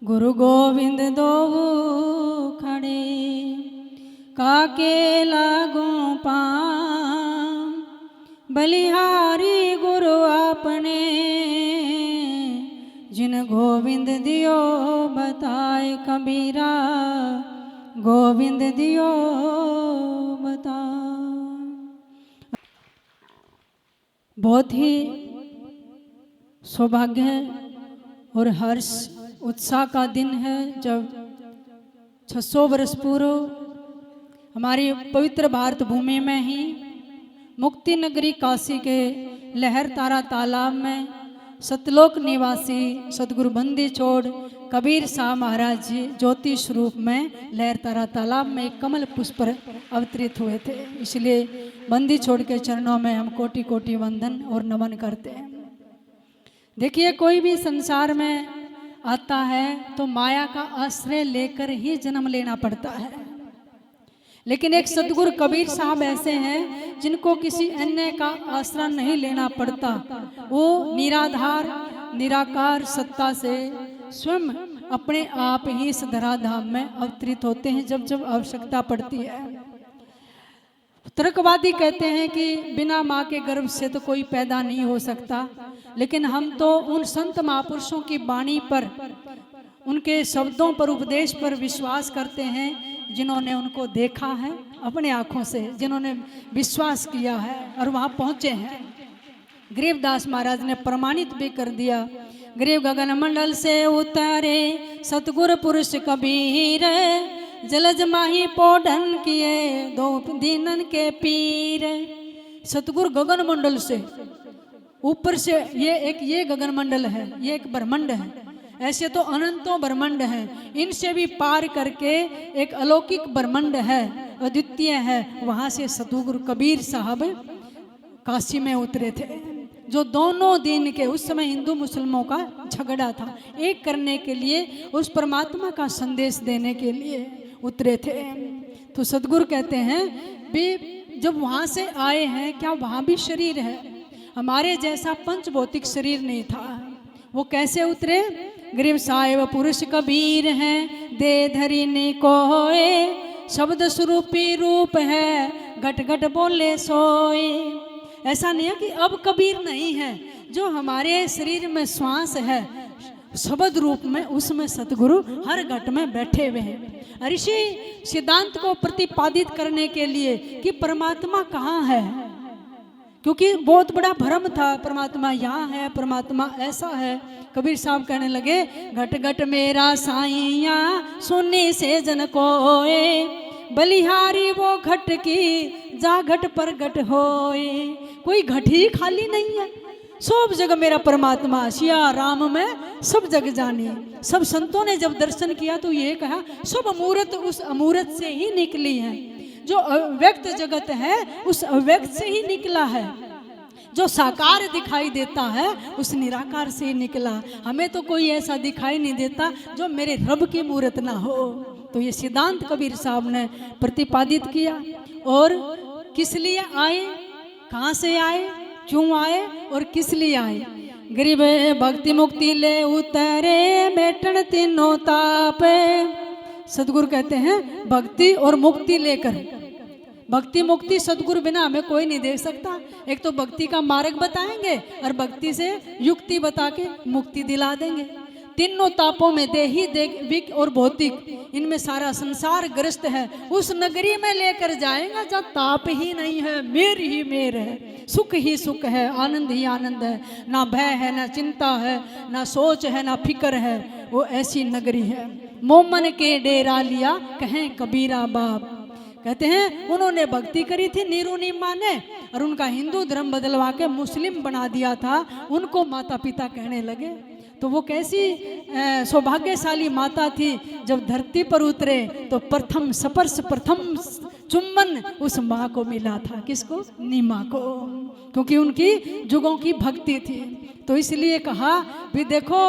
गुरु गोविंद दो खड़े काके लागू पाम, बलिहारी गुरु आपने जिन गोविंद दियो बताए कबीरा, गोविंद दियो बता। बहुत ही सौभाग्य और हर्ष उत्साह का दिन है जब 600 वर्ष पूर्व हमारी पवित्र भारत भूमि में ही मुक्ति नगरी काशी के लहर तारा तालाब में सतलोक निवासी सतगुरु बंदी छोड़ कबीर साहब महाराज जी ज्योति स्वरूप में लहर तारा तालाब में एक कमल पुष्प पर अवतरित हुए थे। इसलिए बंदी छोड़ के चरणों में हम कोटि कोटि वंदन और नमन करते हैं। देखिए, कोई भी संसार में आता है तो माया का आश्रय लेकर ही जन्म लेना पड़ता है, लेकिन एक सतगुरु कबीर साहब ऐसे हैं जिनको किसी अन्य का आश्रय नहीं लेना पड़ता। वो निराधार निराकार सत्ता से स्वयं अपने आप ही इस धराधाम में अवतरित होते हैं जब जब आवश्यकता पड़ती है। तर्कवादी कहते हैं कि बिना माँ के गर्भ से तो कोई पैदा नहीं हो सकता, लेकिन हम तो उन संत महापुरुषों की वाणी पर, उनके शब्दों पर, उपदेश पर विश्वास करते हैं जिन्होंने उनको देखा है अपने आँखों से, जिन्होंने विश्वास किया है और वहाँ पहुँचे हैं। गरीबदास महाराज ने प्रमाणित भी कर दिया। गरीब गगन मंडल से उतारे सतगुरु पुरुष कबीर, जलज माही पोढ़न किए दो दीनन के पीर। सतगुरु गगन मंडल से ऊपर से ये गगन मंडल है, ये एक ब्रह्मांड है, ऐसे तो अनंतों ब्रह्मांड हैं, इनसे भी पार करके एक अलौकिक ब्रह्मांड है, अद्वितीय है। वहाँ से सतगुरु कबीर साहब काशी में उतरे थे, जो दोनों दिन के, उस समय हिंदू मुसलमानों का झगड़ा था, एक करने के लिए, उस परमात्मा का संदेश देने के लिए उतरे थे। तो सतगुरु कहते हैं भी जब वहाँ से आए हैं, क्या वहाँ भी शरीर है? हमारे जैसा पंच भौतिक शरीर नहीं था। वो कैसे उतरे? गरीब साहेब पुरुष कबीर हैं, दे धरी ने कोए, शब्द स्वरूपी रूप है, घट घट बोले सोए। ऐसा नहीं है कि अब कबीर नहीं है, जो हमारे शरीर में श्वास है शब्द रूप में, उसमें सतगुरु हर घट में बैठे हुए हैं। ऋषि सिद्धांत को प्रतिपादित करने के लिए कि परमात्मा कहाँ है, क्योंकि बहुत बड़ा भ्रम था, परमात्मा यहाँ है, परमात्मा ऐसा है। कबीर साहब कहने लगे, घट घट मेरा साइया सुनने से जन कोए, बलिहारी वो घट की जा घट पर घट होए। कोई घट ही खाली नहीं है, सब जगह मेरा परमात्मा, सिया राम में सब जग जानी। सब संतों ने जब दर्शन किया तो ये कहा, सब अमूर्त उस अमूर्त से ही निकली है, जो अव्यक्त जगत है उस अव्यक्त से ही निकला है, जो साकार दिखाई देता है उस निराकार से ही निकला। हमें तो कोई ऐसा दिखाई नहीं देता जो मेरे रब की मूर्त ना हो। तो ये सिद्धांत कबीर साहब ने प्रतिपादित किया। और किस लिए आए, कहाँ से आए, क्यों आए और किस लिए आए? गरीब भक्ति मुक्ति ले उतरे बैठन तीनों तापे। सतगुरु कहते हैं भक्ति और मुक्ति लेकर, भक्ति मुक्ति सतगुरु बिना हमें कोई नहीं दे सकता। एक तो भक्ति का मार्ग बताएंगे और भक्ति से युक्ति बता के मुक्ति दिला देंगे। तीनों तापों में देही देविक और भौतिक, इनमें सारा संसार ग्रस्त है। उस नगरी में लेकर जाएगा जहाँ ताप ही नहीं है, मेर ही मेर है, सुख ही सुख है, आनंद ही आनंद है, ना भय है, ना चिंता है, ना सोच है, ना फिक्र है। वो ऐसी नगरी है। मोमन के डेरा लिया कहें कबीरा बाप। कहते हैं उन्होंने भक्ति करी थी नीरू नीमा ने, और उनका हिंदू धर्म बदलवा के मुस्लिम बना दिया था। उनको माता पिता कहने लगे। तो वो कैसी सौभाग्यशाली माता थी, जब धरती पर उतरे तो प्रथम स्पर्श, प्रथम चुम्बन उस माँ को मिला था। किसको? नीमा को, क्योंकि उनकी जुगों की भक्ति थी। तो इसलिए कहा भी देखो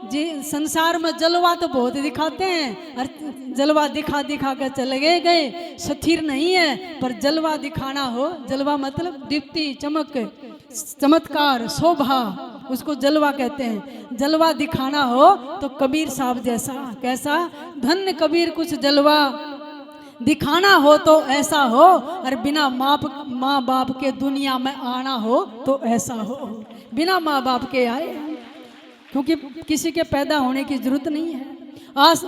जी, संसार में जलवा तो बहुत दिखाते हैं, और जलवा दिखा दिखा कर चले गए, स्थिर नहीं है। पर जलवा दिखाना हो, जलवा मतलब दीप्ति, चमक, चमत्कार, शोभा, उसको जलवा कहते हैं। जलवा दिखाना हो तो कबीर साहब जैसा। कैसा? धन्य कबीर कुछ जलवा दिखाना हो तो ऐसा हो, और बिना माँ बाप के दुनिया में आना हो तो ऐसा हो। बिना माँ बाप के आए, क्योंकि किसी के पैदा होने की जरूरत नहीं है।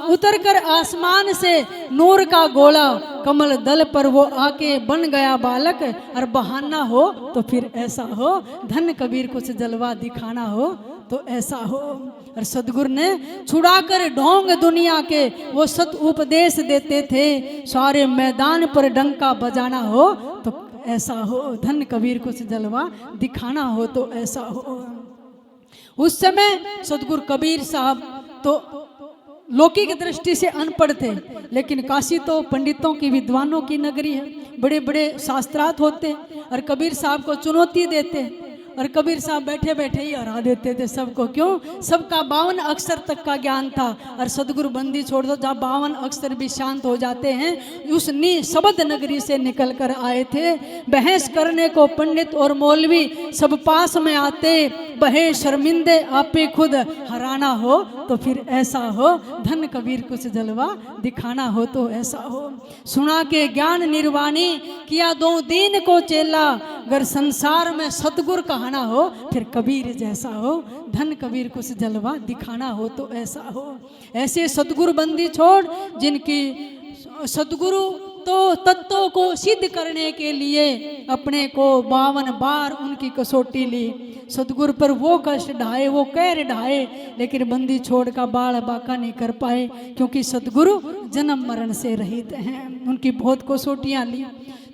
उतर कर आसमान से नूर का गोला, कमल दल पर वो आके बन गया बालक, और बहाना हो तो फिर ऐसा हो। धन कबीर कुछ जलवा दिखाना हो तो ऐसा हो। और सदगुरु ने छुड़ाकर ढोंग दुनिया के वो सत उपदेश देते थे, सारे मैदान पर डंका बजाना हो तो ऐसा हो। धन कबीर कुछ जलवा दिखाना हो तो ऐसा हो। उस समय सदगुरु कबीर साहब तो लौकिक दृष्टि से अनपढ़ थे, लेकिन काशी तो पंडितों की, विद्वानों की नगरी है। बड़े बड़े शास्त्रार्थ होते, और कबीर साहब को चुनौती देते, और कबीर साहब बैठे बैठे ही हरा देते थे सबको। क्यों? सबका 52 अक्षर तक का ज्ञान था। और सदगुरु बंदी छोड़ दो, जहाँ 52 अक्षर भी शांत हो जाते हैं। उस शब्द नगरी से निकल कर आए थे। बहस करने को पंडित और मौलवी सब पास में आते, बहे शर्मिंदे आपे खुद हराना हो तो फिर ऐसा हो। धन कबीर कुछ जलवा दिखाना हो तो ऐसा हो। सुना के ज्ञान निर्वाणी, किया 2 दिन को चेला, अगर संसार में सतगुर कहना हो फिर कबीर जैसा हो। धन कबीर कुछ जलवा दिखाना हो तो ऐसा हो। ऐसे सतगुरु बंदी छोड़, जिनकी सतगुरु तो तत्वों को सिद्ध करने के लिए अपने को 52 बार उनकी कसौटी ली। सतगुरु पर वो कष्ट ढाए, वो कहर ढाए, लेकिन बंदी छोड़ का बाल बाका नहीं कर पाए, क्योंकि सतगुरु जन्म मरण से रहित हैं। उनकी बहुत कसौटियाँ ली।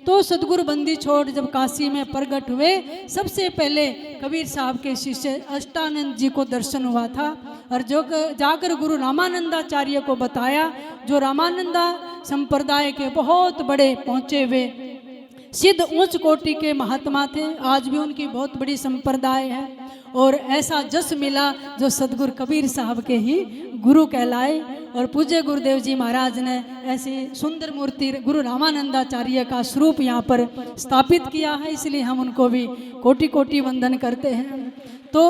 तो सतगुरु बंदी छोड़ जब काशी में प्रकट हुए, सबसे पहले कबीर साहब के शिष्य अष्टानंद जी को दर्शन हुआ था, और जो जाकर गुरु रामानंदाचार्य को बताया, जो रामानंदा संप्रदाय के बहुत बड़े पहुँचे हुए सिद्ध उच्च कोटि के महात्मा थे। आज भी उनकी बहुत बड़ी संप्रदाय है, और ऐसा जस मिला जो सतगुरु कबीर साहब के ही गुरु कहलाए। और पूज्य गुरुदेव जी महाराज ने ऐसी सुंदर मूर्ति गुरु रामानंदाचार्य का स्वरूप यहाँ पर स्थापित किया है, इसलिए हम उनको भी कोटि कोटि वंदन करते हैं। तो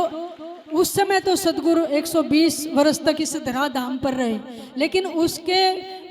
उस समय तो सतगुरु 120 वर्ष तक इस धराधाम पर रहे, लेकिन उसके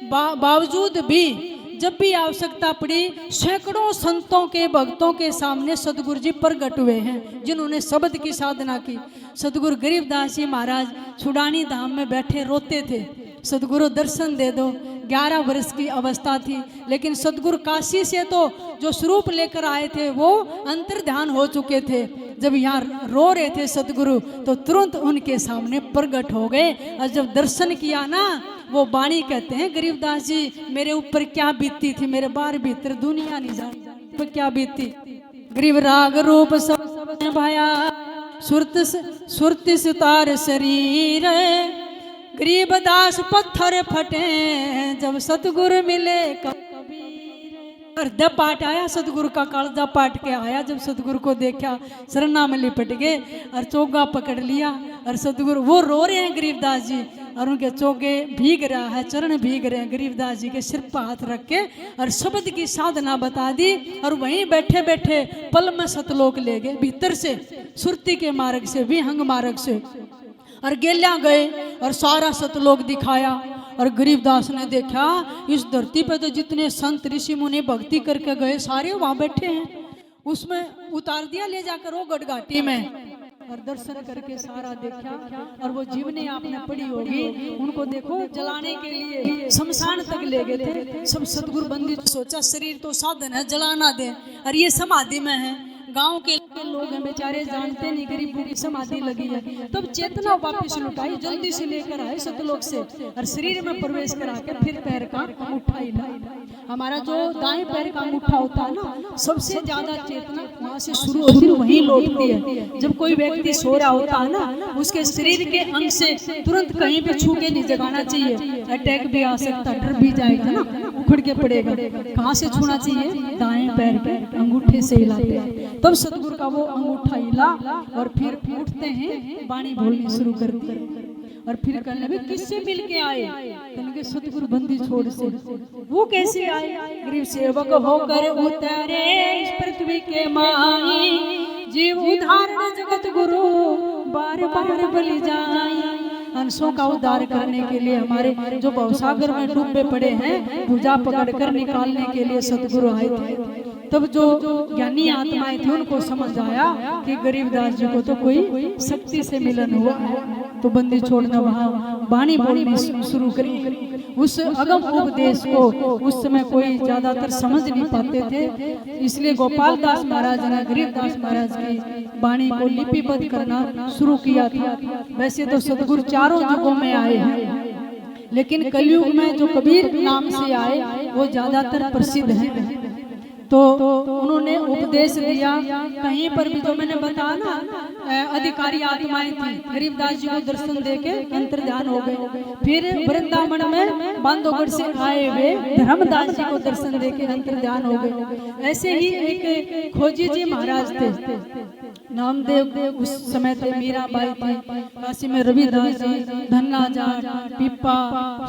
बावजूद भी जब भी आवश्यकता पड़ी, सैकड़ों संतों के भक्तों के सामने सतगुरु जी प्रकट हुए हैं, जिन्होंने शब्द की साधना की। सतगुरु गरीबदास जी महाराज छुड़ानी धाम में बैठे रोते थे, सतगुरु दर्शन दे दो। 11 वर्ष की अवस्था थी, लेकिन सतगुरु काशी से तो जो स्वरूप लेकर आए थे वो अंतर ध्यान हो चुके थे। जब यहाँ रो रहे थे सतगुरु, तो तुरंत उनके सामने प्रकट हो गए। और जब दर्शन किया ना, वो वाणी कहते हैं गरीबदास जी, मेरे ऊपर क्या बीती थी, मेरे बार भीतर दुनिया नहीं जानती पर क्या बीती। गरीब राग रूप सब भाया, सुरत सितार शरीर, गरीबदास पत्थर फटे जब सतगुरु मिले कबीर। हृदय पाठ आया, सतगुरु का कालजा पाठ के आया। जब सतगुरु को देखा, शरणा में लिपट गए और चोगा पकड़ लिया। और सतगुरु वो रो रहे हैं गरीबदास जी, और उनके चोगे भीग रहा है, चरण भीग रहे हैं। गरीबदास जी के सिर पर हाथ रख के और शब्द की साधना बता दी, और वहीं बैठे बैठे पल में सतलोक ले गए, भीतर से सुरती के मार्ग से, विहंग मार्ग से। और गेल्या गए और सारा सतलोक दिखाया। और गरीबदास ने देखा, इस धरती पे तो जितने संत ऋषि मुनि भक्ति करके गए सारे वहां बैठे हैं। उसमें उतार दिया ले जाकर वो गढ़घाटी में, और दर्शन करके सारा देखा। और वो जीवनी आपने पढ़ी होगी, उनको देखो जलाने के लिए शमशान तक ले गए थे। सब सतगुरु बंदी सोचा शरीर तो साधन है, जलाना दे, और ये समाधि में है। गांव के लोग हैं बेचारे, जानते नहीं गरीबों की समाधि लगी है। तब चेतना वापस लुटाई, जल्दी से लेकर आए सतलोक से, और शरीर में प्रवेश करा के फिर पैर का अंगूठा हिलाया। हमारा जो दाएं पैर का अंगूठा होता है ना, सबसे ज्यादा चेतना वहां से शुरू होती है, वहीं लौटती है। जब कोई व्यक्ति सो रहा होता है ना, उसके शरीर के अंग से तुरंत कहीं पे छू के नहीं जगाना चाहिए, अटैक भी आ सकता, डर भी जाएगा ना, उखड़ के पड़ेगा। कहाँ से छूना चाहिए? दाएं पैर के अंगूठे से हिलाते हैं। तब सतगुरु का वो अंगूठा हिला, और फिर उठते हैं, वाणी बोलनी शुरू कर दी। और फिर कहने लगे किससे मिल के आए? कहने सतगुरु बंदी छोड़ से। वो कैसे आए? गरीब सेवक होकर उतरे इस पृथ्वी के माही, जीव उधारण जगत गुरु बार बार बलि जाई। हंसों का उद्धार करने के लिए हमारे जो भवसागर में डूबे पड़े हैं, भुजा पकड़कर निकालने के लिए सतगुरु आए थे। तब जो ज्ञानी आत्माएं थी उनको समझ आया कि गरीबदास जी को तो कोई शक्ति से मिलन हुआ है, तो बंदी छोड़ना वहां वाणी बोलनी शुरू करी। उस अगम उपदेश को उस समय कोई ज्यादातर समझ नहीं पाते थे, इसलिए गोपाल दास महाराज ने गरीबदास महाराज की वाणी को लिपिबद्ध करना शुरू किया था। वैसे तो सतगुरु चारों युगों में आए हैं, लेकिन कलयुग में जो कबीर नाम से आए वो ज्यादातर प्रसिद्ध हैं। तो उन्होंने उपदेश दिया। कहीं पर भी जो मैंने बताया ना, अधिकारी आत्माएं थी, गरीबदास जी को दर्शन देके अंतर्ध्यान हो गए। फिर वृंदावन में बांधवगढ़ से आए हुए धर्मदास जी को दर्शन देके अंतर्ध्यान हो गए। ऐसे ही एक खोजी जी महाराज थे, नामदेव उस समय थे, मीराबाई थी, काशी में रविदास जी, धन्ना जाट, पिप्पा,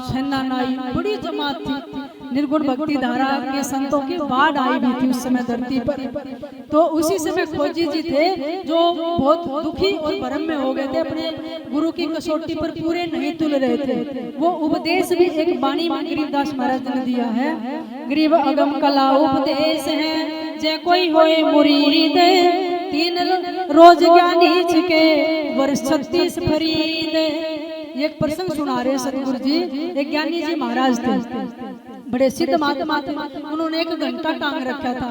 छन्ना नाई, बड़ी जमात थी। निर्गुण भक्ति धारा के संतों की बाढ़ आई भी थी उस समय धरती पर। तो उसी समय खोजी जी थे जो बहुत दुखी और भ्रम में हो गए थे, अपने गुरु की कसौटी पर पूरे नहीं तुल रहे थे। वो उपदेश भी एक वाणी में गरीबदास महाराज ने दिया है। गरीब अगम कला उपदेश है, जय कोई होए मुरीद, 3 रोज ज्ञानी छिके वर्ष 36 फरीद। एक प्रसंग सुना रहे सतगुरु जी। एक ज्ञानी जी महाराज थे, बड़े सिद्ध महात्मा थे। उन्होंने एक घंटा टांग रखा था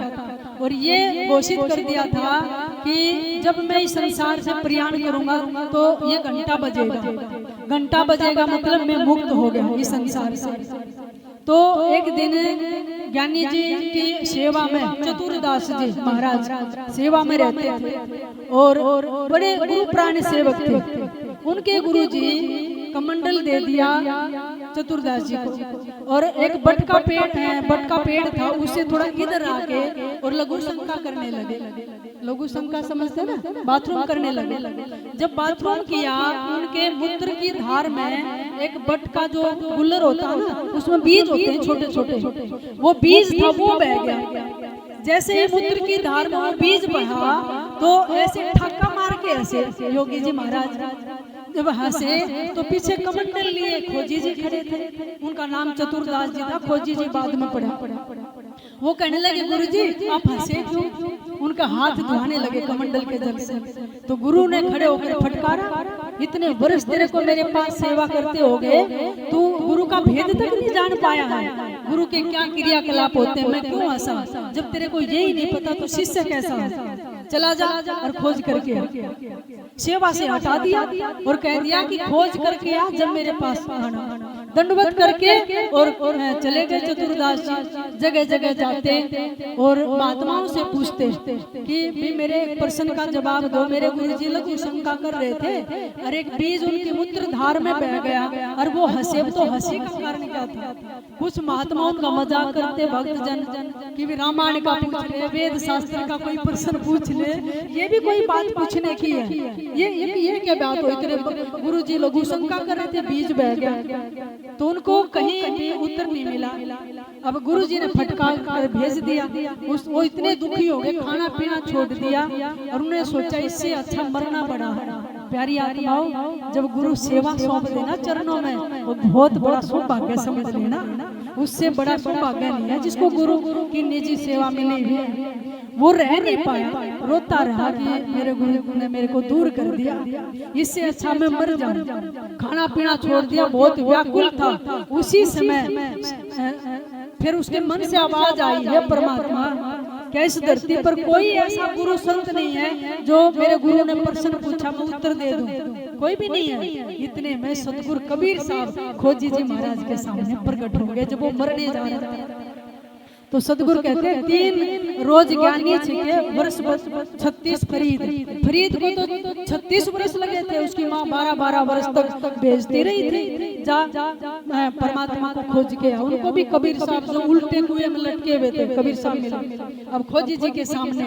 और ये घोषित कर दिया था कि जब मैं इस संसार से प्रयाण करूंगा तो ये घंटा बजेगा। घंटा बजेगा मतलब मैं मुक्त हो गया इस संसार से। तो एक दिन ज्ञानी जी की सेवा में चतुरदास जी महाराज सेवा में रहते थे और बड़े गुरु प्राण सेवक थे। उनके गुरु जी कमंडल दे दिया चतुरदास जी को, और एक बट का पेड़ था, उससे थोड़ा इधर आके और लघु शंका करने लगे। लघु शंका समझते ना, बाथरूम करने लगे। जब बाथरूम किया, उनके मूत्र की धार में एक बट का जो गुल्लर होता है ना, उसमें बीज होते हैं छोटे छोटे, वो बीज था, वो बह गया। जैसे ही मूत्र की धार में वो बीज बहा तो ऐसे ठक्का मार के ऐसे योगी जी महाराज जब हंसे तो पीछे कमंडल लिए खोजी जी खड़े थे। उनका नाम चतुरदास जी था, खोजी जी बाद में पढ़ा। वो कहने लगे, गुरु जी आप हंसे क्यों? उनका हाथ धुआने लगे कमंडल के जल से। तो गुरु ने खड़े होकर फटकारा, इतने वर्ष तेरे को मेरे पास सेवा करते हो गए, तू गुरु का भेद तक नहीं जान पाया है। गुरु के क्या क्रियाकलाप होते हैं, मैं क्यों हंसा? जब तेरे को यही नहीं पता तो शिष्य कैसा? चला जा और खोज करके सेवा से हटा दिया और कह दिया कि खोज करके आ, जब मेरे पास आना। दंडवत करके और चले गए चतुरदास जी। जगह जगह जाते और महात्माओं से पूछते कि भी मेरे प्रश्न का जवाब दो। मेरे गुरु जी लघु शंका कर रहे थे और एक बीज उनके मूत्र धार में बह गया और वो हंसे। तो हंसी का कारण क्या था? कुछ महात्माओं का मजाक करते भक्त जन कि भी रामायण का पूछ ले, वेद शास्त्र का कोई प्रश्न पूछ ले, ये भी कोई बात पूछने की है? ये क्या बात हुई? तेरे गुरु जी लघु शंका कर रहे थे, बीज बह गया। तो उनको कहीं भी उत्तर नहीं मिला। अब गुरु जी ने फटकार कर भेज दिया। वो इतने दुखी हो गए, खाना पीना छोड़ दिया और उन्होंने सोचा इससे अच्छा मरना पड़ा। प्यारी आत्माओं, जब गुरु सेवा सौंप देना चरणों में, वो बहुत बड़ा सौभाग्य समझ लेना। उससे बड़ा सौभाग्य नहीं है जिसको गुरु की निजी सेवा मिली है। वो रह नहीं पाया, रोता रहा कि मेरे गुरु ने मेरे को दूर कर दिया, इससे अच्छा मैं मर जाऊं। खाना पीना छोड़ दिया, बहुत व्याकुल था। उसी समय फिर उसके मन से आवाज आई, है परमात्मा, क्या इस धरती पर कोई ऐसा गुरु संत नहीं है जो मेरे गुरु ने प्रश्न पूछा मैं उत्तर दे दूं? कोई भी नहीं है। इतने में सतगुरु कबीर साहब खोजी जी महाराज के सामने प्रकट हो गए जब वो मरने जा रहे थे। तो सतगुरु कहते हैं 3 रोज ज्ञानी छिके वर्ष 36 फरीद। फरीद को तो 36 वर्ष लगे थे। उसकी माँ 12-12 वर्ष तक भेजती रही थी, जा परमात्मा को खोज के। उनको भी कबीर साहब जो उल्टे कुएं में लटके हुए थे, कबीर साहब मिले। अब खोजी जी के सामने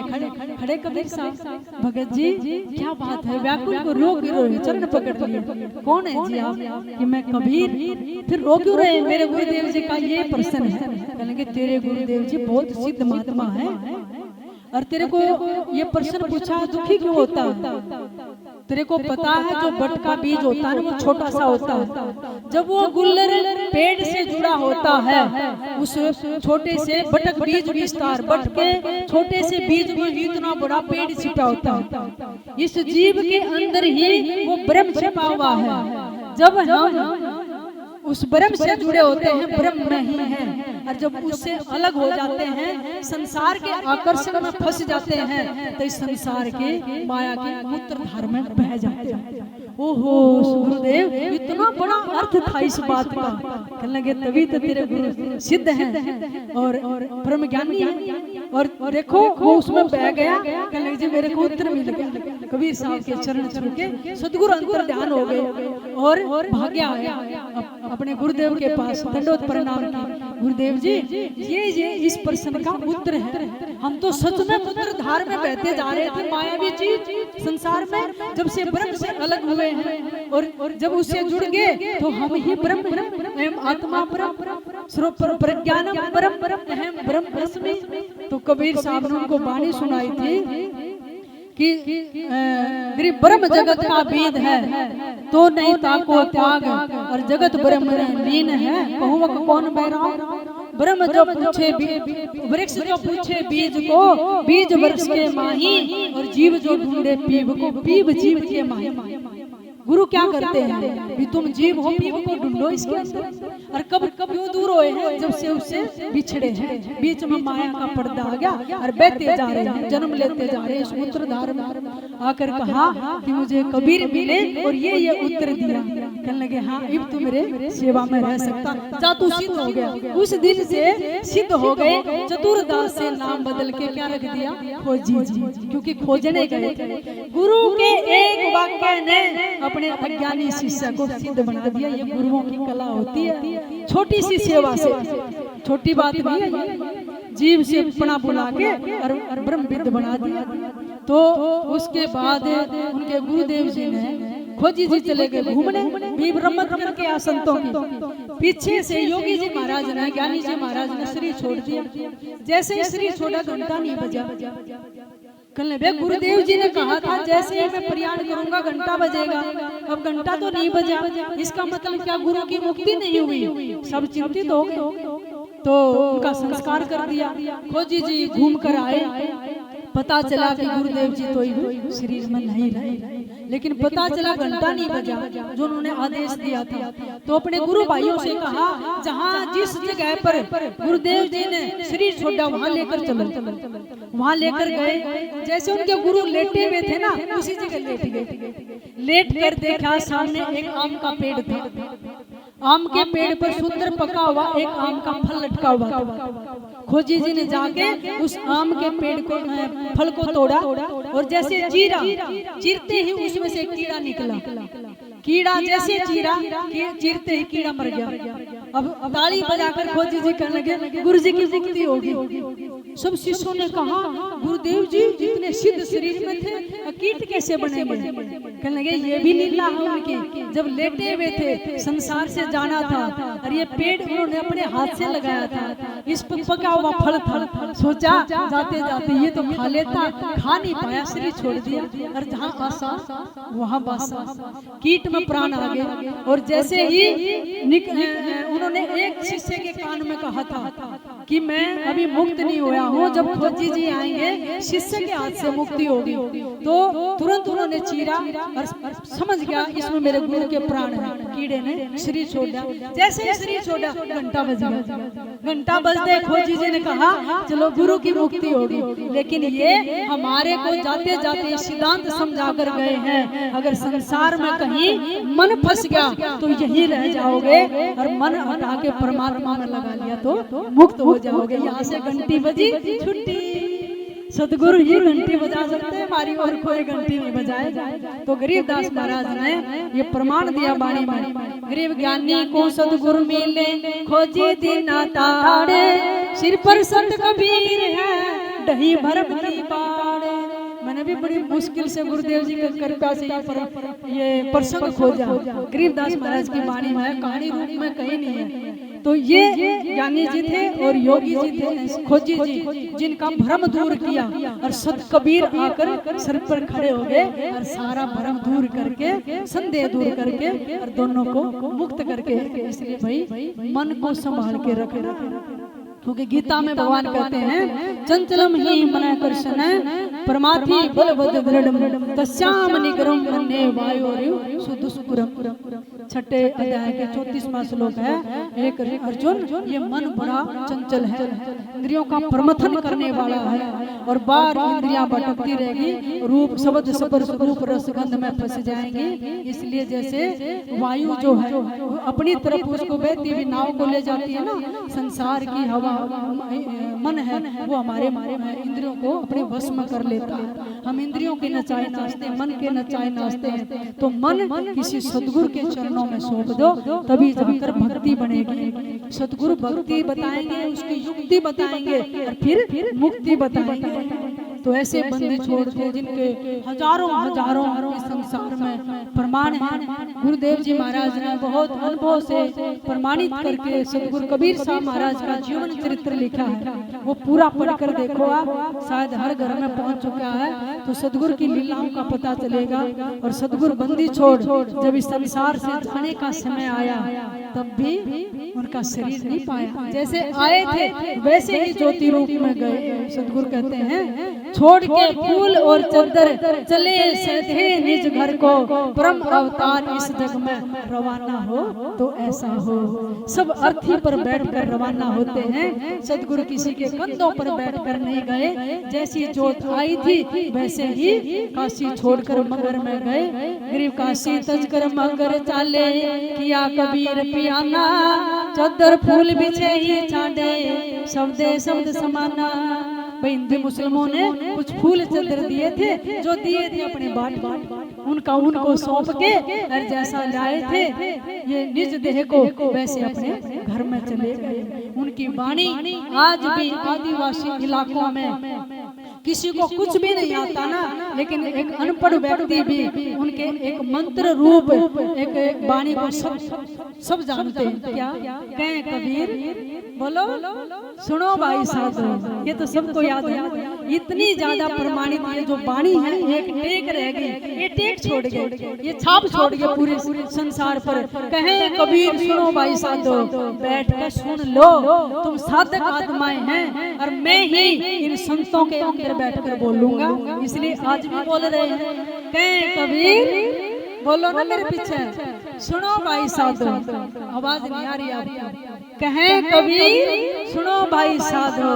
खड़े कबीर साहब, भगत जी क्या बात है? व्याकुल को रो क्यों रहे? चरण पकड़ लिए। कौन है जी आप? कि मैं कबीर। फिर रो क्यों रहे? मेरे गुरुदेव जी का ये प्रश्न है। कहेंगे तेरे गुरुदेव जी बहुत सिद्ध महात्मा है और तेरे को ये प्रश्न पूछा, दुखी क्यों होता? तेरे को पता है जो बट का बीज होता है ना, वो छोटा सा होता है। जब वो गुल्लर पेड़ से जुड़ा होता है, उस छोटे से बटक बीज विस्तार, बट के छोटे से बीज में इतना बड़ा पेड़ छिपा होता है। इस जीव के अंदर ही वो ब्रह्म छिपा हुआ है। जब हम उस ब्रह्म से जुड़े होते हैं, ब्रह्म नहीं है, और जब उससे अलग हो जाते हैं, संसार के आकर्षण में फंस जाते हैं, तो इस संसार के माया के मूत्रधार में बह जाते हैं। ओहो गुरुदेव, इतना बड़ा अर्थ था इस बात का। कहने लगे तभी तो तेरे गुरु सिद्ध हैं और ब्रह्म ज्ञानी हैं। और देखो वो उसमें बह गया। कहने लगे जी मेरे को उत्तर मिल गया। कबीर साहब के चरण छू के सदगुरु अंतर ध्यान हो गए और भाग्य आया अपने गुरुदेव के पास, दंडोत प्रणाम की। गुरुदेव जी ये इस प्रश्न का उत्तर है। हम तो सच में मूत्रधार में बहते जा रहे थे, मायावी चीज संसार में जब से ब्रह्म से अलग हुए हैं और जब उससे जुड़ गए तो हम ही ब्रह्म एवं आत्मा ब्रह्म स्वरूप प्रज्ञानम ब्रह्म अहम ब्रह्मास्मि। तो कबीर साहब ने उनको वाणी सुनाई थी कि ब्रह्म जगत का बीज है तो नहीं ताको त्याग, और जगत ब्रह्म में लीन है, कहूँ कौन बैराग। ब्रह्म जो पूछे वृक्ष जो पूछे बीज को, बीज वृक्ष के माही, और जीव जो ढूंढे पीव को, पीव जीव के माही। गुरु क्या करते हैं भी तुम जीव हो, पीव को ढूंढो इसके अंदर। और कब क्यों दूर हुए हैं, जब से उससे बिछड़े हैं, बीच में माया का पर्दा आ गया और बहते जा रहे हैं, जन्म लेते जा रहे हैं। इस मूत्रधार में आकर कहा कि मुझे कबीर मिले और ये उत्तर दिया। कहने लगे हाँ अब तू मेरे सेवा में रह सकता, जा तू सिद्ध हो गया। उस दिन से सिद्ध हो गए। चतुरदास से नाम बदल के क्या रख दिया, खोजी जी, क्योंकि खोजने गए थे। गुरु के एक वाक्य ने अपने अज्ञानी शिष्य को सिद्ध बना दिया। ये गुरुओं की कला होती है। छोटी सी सेवा से, छोटी बात नहीं है, जीव से अपना बुला के और ब्रह्मविद बना दिया। तो उसके बाद उनके गुरुदेव जी ने खोजी जी चले गए घूमने भी ब्रह्म के आसंतों की। पीछे से योगी जी महाराज ने, ज्ञानी जी महाराज ने शरीर छोड़ दिया। जैसे ही शरीर छोड़ा घंटा नहीं बजा। कहने गुरुदेव जी ने कहा था जैसे ही मैं प्रयाण करूंगा घंटा बजेगा, अब घंटा तो नहीं बजा, इसका मतलब क्या गुरु की मुक्ति नहीं हुई। सब चिंतित हो गए तो उनका संस्कार कर दिया। खोजी जी घूम कर आए, पता चला कि गुरुदेव जी तो शरीर में नहीं रहे, लेकिन पता चला घंटा नहीं बजा जो उन्होंने आदेश दिया था। तो अपने गुरु भाइयों से कहा जहाँ जिस जगह पर गुरुदेव जी ने शरीर छोड़ा वहाँ लेकर चलो। वहाँ लेकर गए। जैसे उनके गुरु लेटे हुए थे ना, उसी जगह लेट गए। लेट कर देखा सामने एक आम का पेड़ था। आम के पेड़ पर सुंदर पका हुआ एक आम का फल लटका हुआ था। खोजी जी ने जाके उस आम के पेड़ को फल को तोड़ा और जैसे चीरा, चीरते ही उसमें से कीड़ा निकला। कीड़ा जैसे चीरा, चीरते ही कीड़ा मर गया। अब ताली बजाकर खोजी जी कहने लगे गुरु जी की मुक्ति होगी। सब शिष्यों ने कहा गुरुदेव जी जितने सिद्ध शरीर में थे कीट कैसे बनेंगे। कहने लगे ये भी लीला है उनकी। जब लेटे हुए थे संसार से जाना था और ये पेड़ उन्होंने अपने हाथ से लगाया था। इस पर पका हुआ फल था। सोचा जाते जाते ये तो खा लेता, खा नहीं पाया, शरीर छोड़ दिया। और जहाँ आशा वहाँ बासा, कीट में प्राण आ गए। और जैसे ही उन्होंने एक शिष्य के कान में कहा था कि मैं अभी मुक्त नहीं हुआ हूँ, जब खोजी जी आएंगे शिष्य के हाथ से मुक्ति होगी। तो तुरंत उन्होंने चीरा और समझ गया इसमें मेरे गुरु के प्राण हैं। कीड़े ने शरीर छोड़ा। जैसे ही शरीर छोड़ा घंटा बज गया। घंटा बजते खोजी जी ने कहा चलो गुरु की मुक्ति होगी। लेकिन ये हमारे को जाते जाते सिद्धांत समझा कर गए हैं, अगर संसार में कहीं मन फंस गया तो यही रह जाओगे, और मन हटा के परमात्मा में लगा लिया तो मुक्त हो जाओगे। यहाँ से घंटी बजी छुट्टी। सदगुरु ही घंटी बजा सकते हैं, हमारी और कोई घंटी नहीं बजाए। तो गरीबदास महाराज ने ये प्रमाण दिया वाणी में, गरीब ज्ञानी को सदगुरु मिले खोजी दीना ताड़े, सिर पर संत कबीर है दही भरम की बाड़े। मैंने भी बड़ी मुश्किल से गुरुदेव जी की कृपा से ये प्रसंग खोजा। गरीबदास महाराज की वाणी में कहानी रूप में कहीं नहीं है। तो ये ज्ञानी जी थे और योगी जी थे, खोजी जी, जिनका भ्रम दूर किया और सत कबीर आकर सर पर खड़े हो गए और सारा भ्रम दूर करके, संदेह दूर करके और दोनों को मुक्त करके। इसलिए भाई मन को संभाल के रखना, क्योंकि गीता में भगवान कहते हैं चंचलम ही मन कर्षण परमाथि बलवद दृढ़ तस्याम निगरम मन्ये वायोरिव सुदुष्पुरम। छठे अध्याय के 34वां श्लोक है, एक अर्जुन ये मन बड़ा चंचल है, इंद्रियों का प्रमथन करने वाला है और बार इंद्रियां भटकती रहेगी, रूप शब्द स्पर्श रूप रस गंध में फंस जाएंगी। इसलिए जैसे वायु जो है अपनी तरफ उसको बहती हुई नाव को ले जाती है ना, संसार की हवा मन है वो हमारे इंद्रियों को अपने वश में कर लेता है। हम इंद्रियों के नचाए नाचते हैं, मन के नचाए नाचते हैं, तो मन किसी सदगुरु के चरणों में सौंप दो, तभी जाकर भक्ति बनेगी। सदगुरु भक्ति बताएंगे, उसकी युक्ति बताएंगे और फिर मुक्ति बताएंगे। तो ऐसे बंदी छोड़ थे जिनके हजारों इस संसार में प्रमाण है। गुरुदेव जी महाराज ने बहुत अनुभव से प्रमाणित करके सदगुरु कबीर साहब महाराज का जीवन चरित्र लिखा है, वो पूरा पढ़कर देखो आप, शायद हर घर में पहुंच चुका है, तो सदगुरु की लीलाओं का पता चलेगा। और सदगुरु बंदी छोड़ जब इस संसार से जाने का समय आया तब भी उनका शरीर नहीं पाया, जैसे आए थे वैसे ही ज्योति रूप में गए। सदगुरु कहते हैं छोड़ के फूल और चद्दर चले सीधे निज घर को, परम अवतार इस जग में रवाना हो तो ऐसा हो। सब अर्थी पर बैठकर रवाना होते हैं, सदगुरु किसी के कंधों पर बैठकर नहीं गए। जैसी जोत आई थी वैसे ही काशी छोड़कर मगर में गए। गरीब काशी तजकर मगर चाले, किया कबीर पियाना, चद्दर फूल बिछे ही छाड़े, शब्दे शब्द समाना। भाई हिंदू मुस्लिमों ने कुछ फूल चद्दर दिए थे, जो दिए थे अपने बाट उनको सौंप के और जैसा लाए थे ये निज देह को, वैसे अपने घर में चले गए। उनकी वाणी आज भी आदिवासी इलाकों में किसी को कुछ भी नहीं आता ना, लेकिन एक अनपढ़ व्यक्ति भी उनके एक मंत्र रूप एक वाणी को सब जानते हैं। क्या कहें कबीर, बोलो सुनो भाई साहब, ये तो सबको याद है। इतनी ज्यादा प्रमाणित ये जो वाणी है, एक टेक रह गई, ये टेक छोड़ गए, ये छाप छोड़ गए पूरे संसार पर। कहें कबीर सुनो भाई साहब, बैठ कर सुन लो, तुम साधक आत्माएं हैं और मैं ही इन संतों के अंदर बैठकर बोलूंगा। इसलिए आज भी बोल रहे हैं, कहें कबीर, बोलो ना मेरे पीछे, सुनो भाई साधो, आवाज नहीं आ रही आपकी। कहें कबीर सुनो भाई साधो,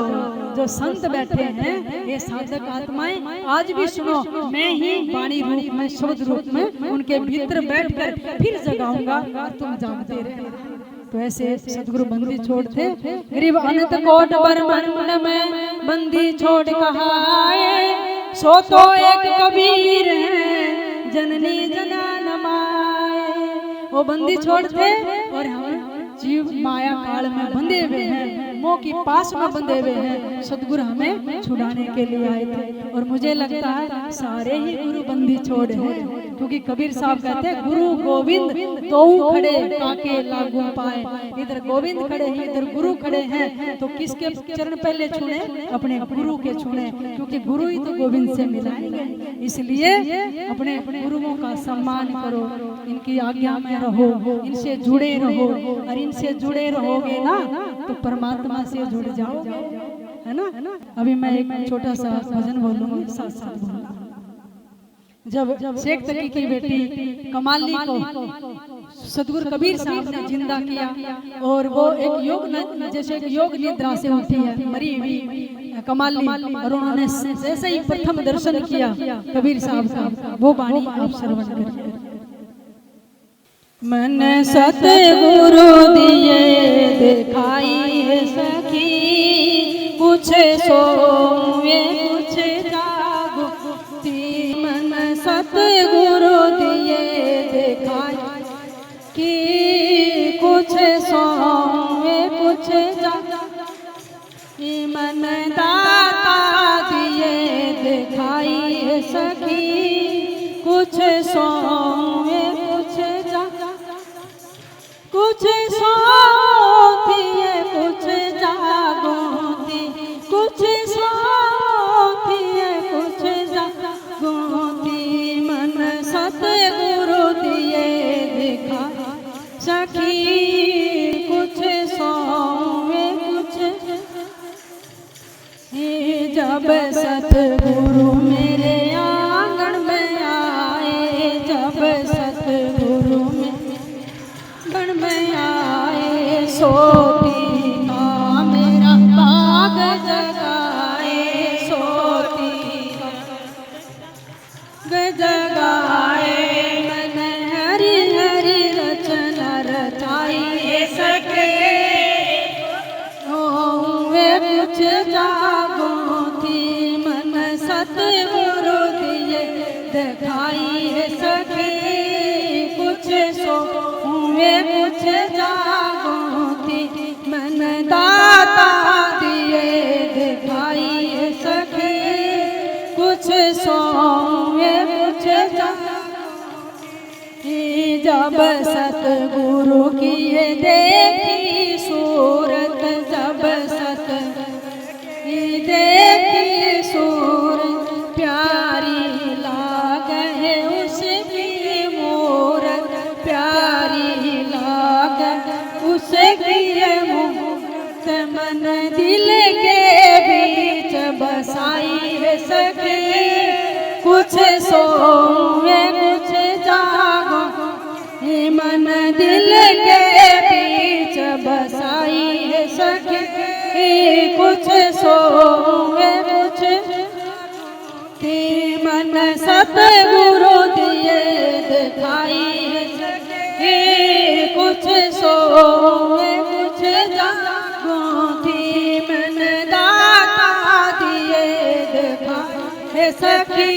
जो संत बैठे हैं ये साधक आत्माएं, आज भी सुनो, मैं ही वाणी रूप में शब्द रूप में उनके भीतर बैठकर फिर जगाऊंगा, तुम जागते रहे। तो ऐसे सदगुरु बंदी छोड़ते, गरीब अनंत कोट ब्रह्मांड में बंदी छोड़ कहाए, सो तो एक कबीर है जननी जनान माए। वो बंदी छोड़ते और हम जीव माया काल में बंधे हुए हैं, मोह की पास में बंधे हुए हैं, सदगुरु हमें छुड़ाने के लिए आए थे। और मुझे लगता है सारे ही गुरु बंदी छोड़ हैं, क्योंकि कबीर साहब कहते हैं गुरु गोविंद दो खड़े काके लागू पाए। इधर गोविंद खड़े हैं, इधर गुरु खड़े हैं, तो किसके चरण पहले छूने? अपने गुरु के छूने, क्योंकि गुरु ही तो गोविंद से मिलाएंगे। इसलिए अपने गुरुओं का सम्मान करो, इनकी आज्ञा में रहो, इनसे जुड़े रहो, और इनसे जुड़े रहोगे ना तो परमात्मा से जुड़ जाओ, है ना। अभी मैं एक छोटा सा भजन बोलूंगी, साथ साथ बोलूंगा। जब शेख तकी की बेटी कमाली को सदगुरु कबीर साहब ने जिंदा किया, और वो एक योग जैसे एक योग निद्रा से उठी है मरी हुई कमाली, और उन्होंने जैसे ही प्रथम दर्शन किया कबीर साहब का, वो वाणी आप श्रवण करिए। मन सतगुरु दिए दिखाई सखी, कुछ सोए कुछ जागती। मन सतगुरु दिए दिखाई कि कुछ सोए कुछ जागती। मन दाता दिए दिखाई सखी, कुछ सोए कुछ सो थी जब सतगुरु मेरे आंगन में आए, जब सतगुरु मेरे आंगन में आए, सोती का मेरा भाग जगाए, सोती का जगाए। मैंने हरी हरी रचना रचाई सके, कुछ जागो थी मन सतगुरु दिए दिखाई सके, कुछ सो हुए कुछ जागो थी मन दाता दिए दिखाई सके, कुछ सो हुए कुछ जब सतगुरु की ये देखी सूरत, जब सतगुरु देखी सूरत प्यारी लागे उसकी मूरत, प्यारी लागे उसकी मूरत। मन दिल के बीच बसाई सके, कुछ सोए कुछ जागो, मन दिल के बीच बसाई सके, कुछ सोए कुछ मन सतगुरु दिए दिखाई सके, कुछ सोए कुछ जागो थी मन दाता दिए दिखाई सके,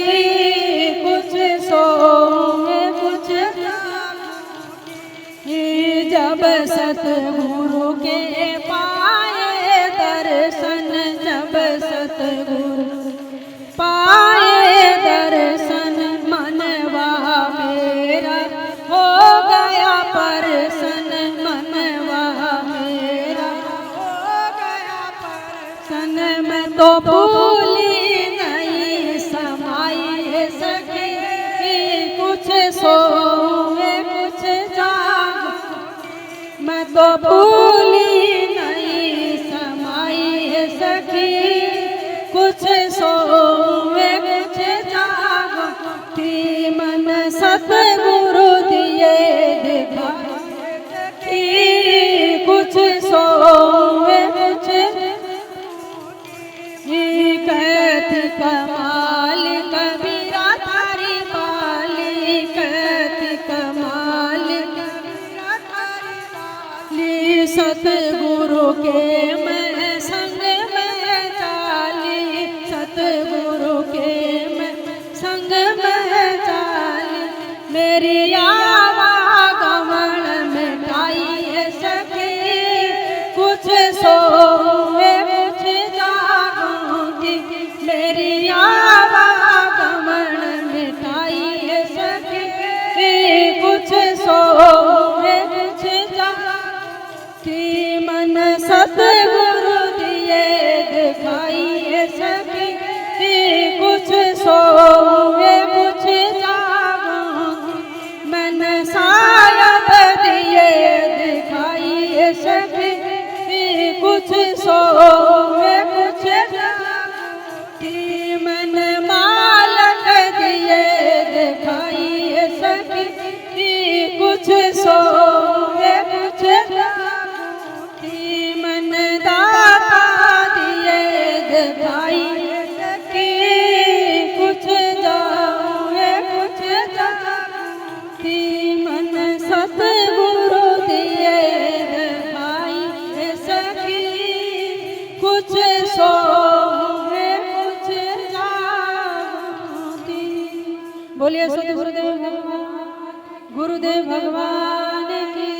कुछ सोए कुछ जब सतगुरु के पाए दर्शन, जब सतगुरु पाए दर्शन, मनवा मेरा हो गया परसन, मनवा मेरा हो गया परसन। मैं तो भूली नहीं समाई सके, कुछ सोए कुछ जागो, मैं तो भूली नहीं समाई सकी, कुछ सोए कुछ जागो थी मन सतगुरु दिए दिखाई, कुछ सोए कुछ कहती कमाल कबीरा थारी पाली, कहती कमाल कबीरा थारी पाली, सतगुरु के मैं संग में चाली, सतगुरु के मैं संग में चाली, मेरी आवागमन मिटाई सके, कुछ सोए कुछ जागोगी, मेरी आवागमन मिटाई सके, कुछ सोए कुछ जागोगी, मन सतगुरु दिए दिखाई सके, कुछ सोए कुछ जागोगी, मन शायद दिए दिखाई सके, कुछ सोए कुछ जागोगी, मन मालक दिए दिखाई सके, कुछ सोए कुछ जागोगी, मन दाता दिए दिखाई सके, कुछ जाए कुछ जागोगी, मन सतगुरु दिए दिखाई सके, कुछ सोए कुछ जागोगी। बोलिए सतगुरुदेव भगवान, गुरुदेव भगवान की